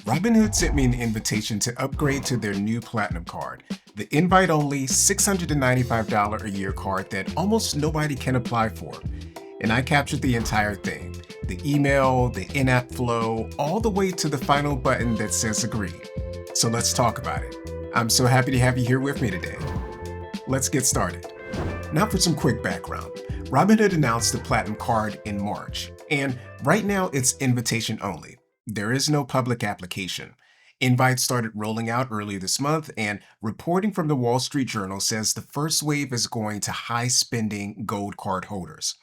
Robinhood sent me an invitation to upgrade to their new Platinum card, the invite-only $695 a year card that almost nobody can apply for. And I captured the entire thing, the email, the in-app flow, all the way to the final button that says agree. So let's talk about it. I'm so happy to have you here with me today. Let's get started. Now for some quick background. Robinhood announced the Platinum card in March, and right now it's invitation only. There is no public application. Invites started rolling out earlier this month, and reporting from the Wall Street Journal says the first wave is going to high-spending gold card holders.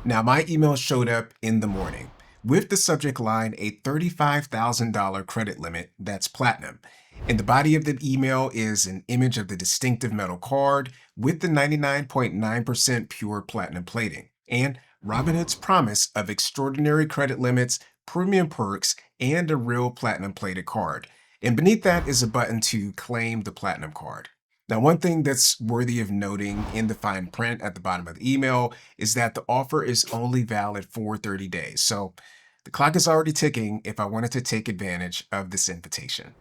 Now, my email showed up in the morning with the subject line a $35,000 credit limit that's platinum. In the body of the email is an image of the distinctive metal card with the 99.9% pure platinum plating and Robinhood's promise of extraordinary credit limits, premium perks, and a real platinum plated card. And beneath that is a button to claim the platinum card. Now, one thing that's worthy of noting in the fine print at the bottom of the email is that the offer is only valid for 30 days. So the clock is already ticking if I wanted to take advantage of this invitation.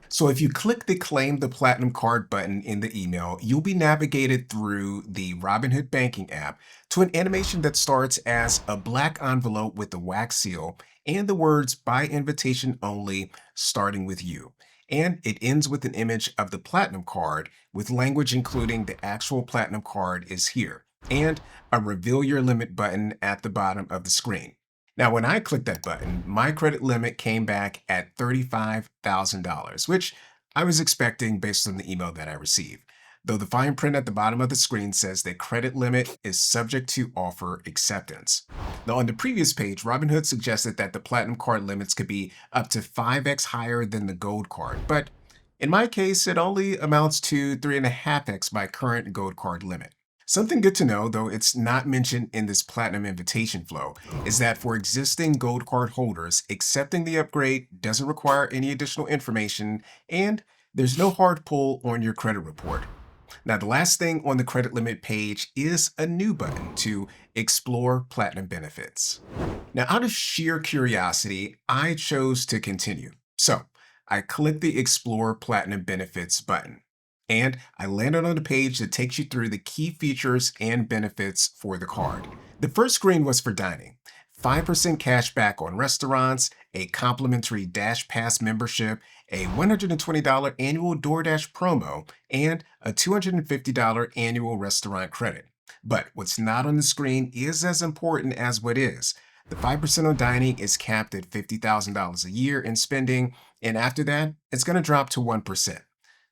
So if you click the Claim the Platinum Card button in the email, you'll be navigated through the Robinhood banking app to an animation that starts as a black envelope with the wax seal and the words "by invitation only," starting with you. And it ends with an image of the Platinum card with language including the actual Platinum card is here and a Reveal Your Limit button at the bottom of the screen. Now, when I clicked that button, my credit limit came back at $35,000, which I was expecting based on the email that I received. Though the fine print at the bottom of the screen says that credit limit is subject to offer acceptance. Now, on the previous page, Robinhood suggested that the Platinum card limits could be up to 5x higher than the Gold card, but in my case, it only amounts to 3.5x my current Gold card limit. Something good to know, though it's not mentioned in this Platinum invitation flow, is that for existing Gold card holders, accepting the upgrade doesn't require any additional information, and there's no hard pull on your credit report. Now, the last thing on the credit limit page is a new button to explore Platinum benefits. Now, out of sheer curiosity, I chose to continue. So I clicked the Explore Platinum Benefits button. And I landed on a page that takes you through the key features and benefits for the card. The first screen was for dining. 5% cash back on restaurants, a complimentary Dash Pass membership, a $120 annual DoorDash promo, and a $250 annual restaurant credit. But what's not on the screen is as important as what is. The 5% on dining is capped at $50,000 a year in spending, and after that, it's going to drop to 1%.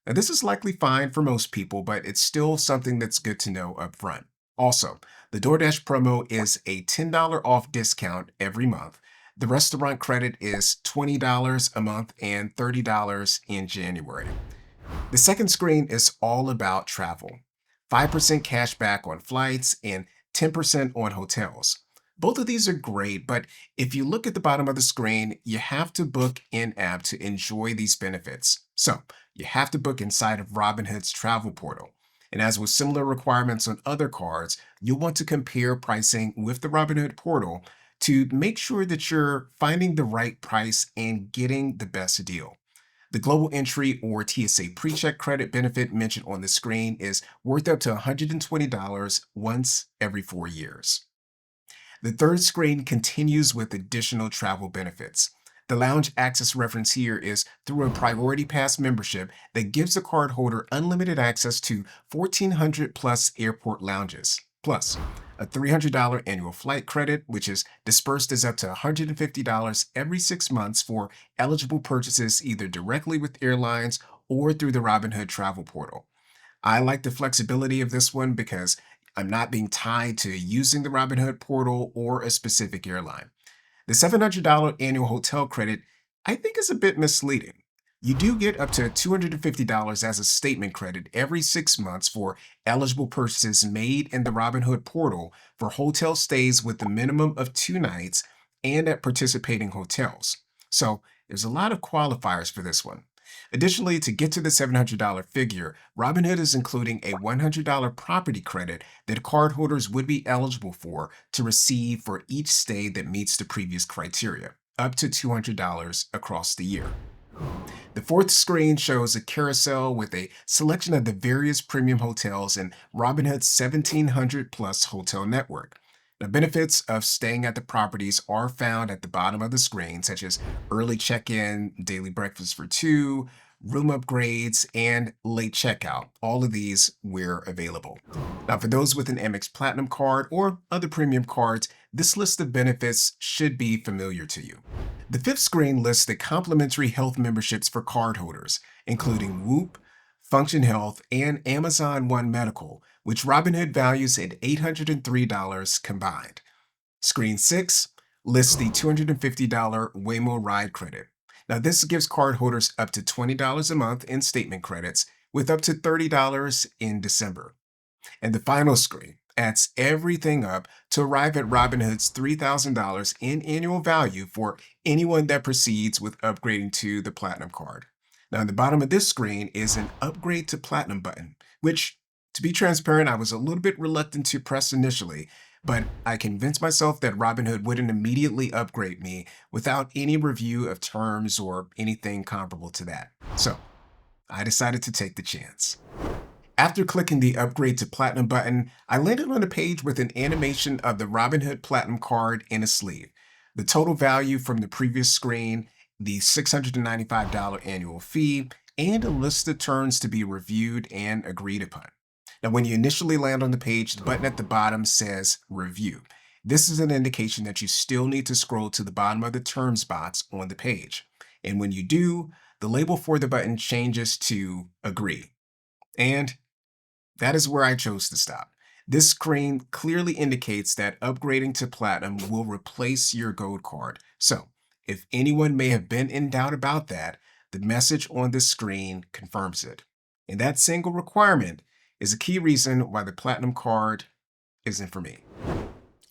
Now, this is likely fine for most people, but it's still something that's good to know up front. Also, the DoorDash promo is a $10 off discount every month. The restaurant credit is $20 a month and $30 in January. The second screen is all about travel. 5% cash back on flights and 10% on hotels. Both of these are great, but if you look at the bottom of the screen, you have to book in-app to enjoy these benefits. So you have to book inside of Robinhood's travel portal. And as with similar requirements on other cards, you'll want to compare pricing with the Robinhood portal to make sure that you're finding the right price and getting the best deal. The global entry or TSA pre-check credit benefit mentioned on the screen is worth up to $120 once every 4 years. The third screen continues with additional travel benefits. The lounge access reference here is through a Priority Pass membership that gives the cardholder unlimited access to 1,400 plus airport lounges, plus a $300 annual flight credit, which is dispersed as up to $150 every 6 months for eligible purchases either directly with airlines or through the Robinhood travel portal. I like the flexibility of this one because I'm not being tied to using the Robinhood portal or a specific airline. The $700 annual hotel credit, I think, is a bit misleading. You do get up to $250 as a statement credit every 6 months for eligible purchases made in the Robinhood portal for hotel stays with a minimum of 2 nights and at participating hotels. So there's a lot of qualifiers for this one. Additionally, to get to the $700 figure, Robinhood is including a $100 property credit that cardholders would be eligible for to receive for each stay that meets the previous criteria, up to $200 across the year. The fourth screen shows a carousel with a selection of the various premium hotels in Robinhood's 1,700 plus hotel network. The benefits of staying at the properties are found at the bottom of the screen, such as early check-in, daily breakfast for two, room upgrades, and late checkout. All of these were available. Now, for those with an Amex Platinum card or other premium cards, this list of benefits should be familiar to you. The fifth screen lists the complimentary health memberships for cardholders, including Whoop, Function Health, and Amazon One Medical, which Robinhood values at $803 combined. Screen 6 lists the $250 Waymo Ride credit. Now, this gives cardholders up to $20 a month in statement credits, with up to $30 in December. And the final screen adds everything up to arrive at Robinhood's $3,000 in annual value for anyone that proceeds with upgrading to the Platinum card. Now, on the bottom of this screen is an Upgrade to Platinum button, which, to be transparent, I was a little bit reluctant to press initially, but I convinced myself that Robinhood wouldn't immediately upgrade me without any review of terms or anything comparable to that. So, I decided to take the chance. After clicking the Upgrade to Platinum button, I landed on a page with an animation of the Robinhood Platinum card in a sleeve, the total value from the previous screen, the $695 annual fee, and a list of terms to be reviewed and agreed upon. Now, when you initially land on the page, the button at the bottom says Review. This is an indication that you still need to scroll to the bottom of the terms box on the page. And when you do, the label for the button changes to Agree. And that is where I chose to stop. This screen clearly indicates that upgrading to Platinum will replace your Gold card. So, if anyone may have been in doubt about that, the message on this screen confirms it. And that single requirement is a key reason why the Platinum card isn't for me.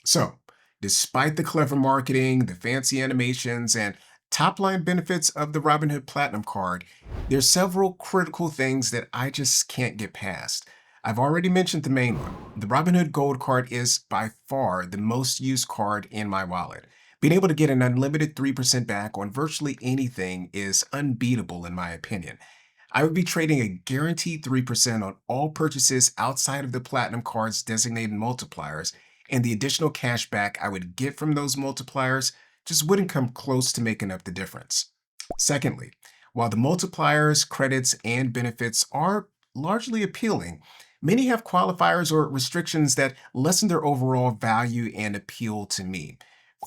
So, despite the clever marketing, the fancy animations, and top-line benefits of the Robinhood Platinum card, there's several critical things that I just can't get past. I've already mentioned the main one. The Robinhood Gold card is by far the most used card in my wallet. Being able to get an unlimited 3% back on virtually anything is unbeatable in my opinion. I would be trading a guaranteed 3% on all purchases outside of the Platinum card's designated multipliers, and the additional cash back I would get from those multipliers just wouldn't come close to making up the difference. Secondly, while the multipliers, credits, and benefits are largely appealing, many have qualifiers or restrictions that lessen their overall value and appeal to me.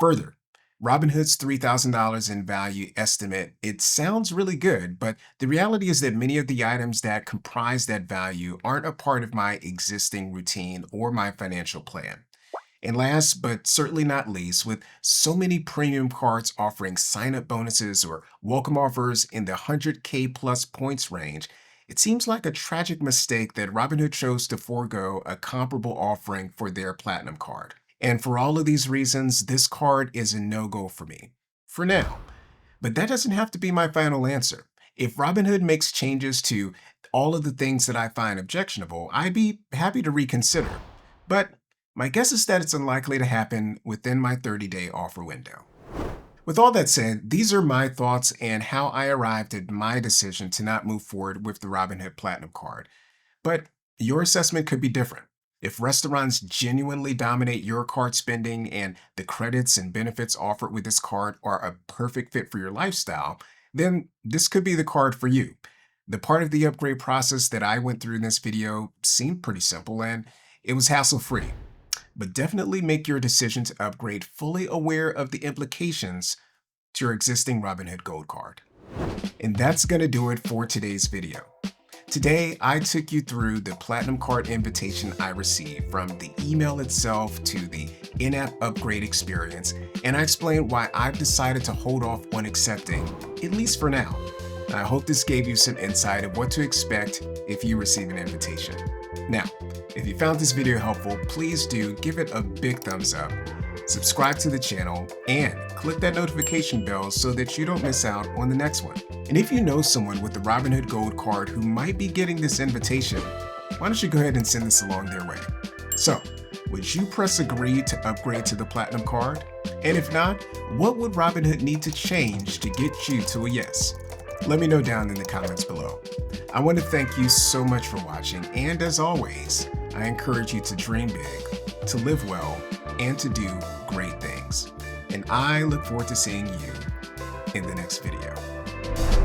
Further, Robinhood's $3,000 in value estimate, it sounds really good, but the reality is that many of the items that comprise that value aren't a part of my existing routine or my financial plan. And last, but certainly not least, with so many premium cards offering sign-up bonuses or welcome offers in the 100K plus points range, it seems like a tragic mistake that Robinhood chose to forego a comparable offering for their Platinum card. And for all of these reasons, this card is a no-go for me, for now. But that doesn't have to be my final answer. If Robinhood makes changes to all of the things that I find objectionable, I'd be happy to reconsider. But my guess is that it's unlikely to happen within my 30-day offer window. With all that said, these are my thoughts and how I arrived at my decision to not move forward with the Robinhood Platinum card. But your assessment could be different. If restaurants genuinely dominate your card spending and the credits and benefits offered with this card are a perfect fit for your lifestyle, then this could be the card for you. The part of the upgrade process that I went through in this video seemed pretty simple and it was hassle-free. But definitely make your decision to upgrade fully aware of the implications to your existing Robinhood Gold card. And that's going to do it for today's video. Today, I took you through the Platinum card invitation I received, from the email itself to the in-app upgrade experience, and I explained why I've decided to hold off on accepting, at least for now. And I hope this gave you some insight of what to expect if you receive an invitation. Now, if you found this video helpful, please do give it a big thumbs up, subscribe to the channel, and click that notification bell so that you don't miss out on the next one. And if you know someone with the Robinhood Gold card who might be getting this invitation, why don't you go ahead and send this along their way? So, would you press agree to upgrade to the Platinum card? And if not, what would Robinhood need to change to get you to a yes? Let me know down in the comments below. I want to thank you so much for watching, and as always, I encourage you to dream big, to live well, and to do great things. And I look forward to seeing you in the next video.